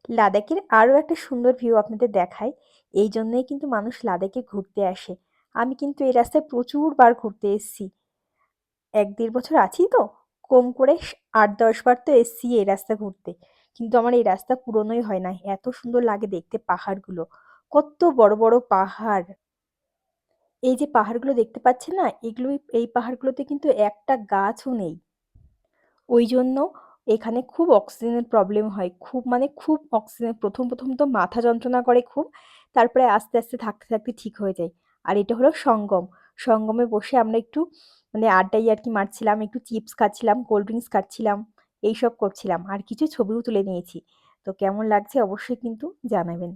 লাদাখের আরো একটা সুন্দর ভিউ আপনাদের দেখাই। এই জন্যই কিন্তু মানুষ লাদাখে ঘুরতে আসে। আমি কিন্তু এই রাস্তায় প্রচুর বার ঘুরতে এসেছি। ১-১.৫ বছর আছি তো, কম করে ৮-১০ বার তো এসেছি এই রাস্তা ঘুরতে। কিন্তু আমার এই রাস্তা পুরোনোই হয় না, এত সুন্দর লাগে দেখতে পাহাড়গুলো। কত বড় বড় পাহাড়! এই যে পাহাড়গুলো দেখতে পাচ্ছেন না, এই পাহাড়গুলোতে কিন্তু একটা গাছও নেই। ওই জন্য এখানে খুব অক্সিজেনের প্রবলেম হয়। খুব মানে খুব অক্সিজেন, ১ম তো মাথা যন্ত্রণা করে খুব। তারপরে আস্তে আস্তে থাকতে থাকতে ঠিক হয়ে যায়। আর এটা হলো সঙ্গম। সঙ্গমে বসে আমরা একটু মানে আড্ডা ইয়ার্কি মারছিলাম, একটু চিপস খাচ্ছিলাম, কোল্ড ড্রিঙ্কস খাচ্ছিলাম, এইসব করছিলাম। আর কিছু ছবিও তুলে নিয়েছি। তো কেমন লাগছে অবশ্যই কিন্তু জানাবেন।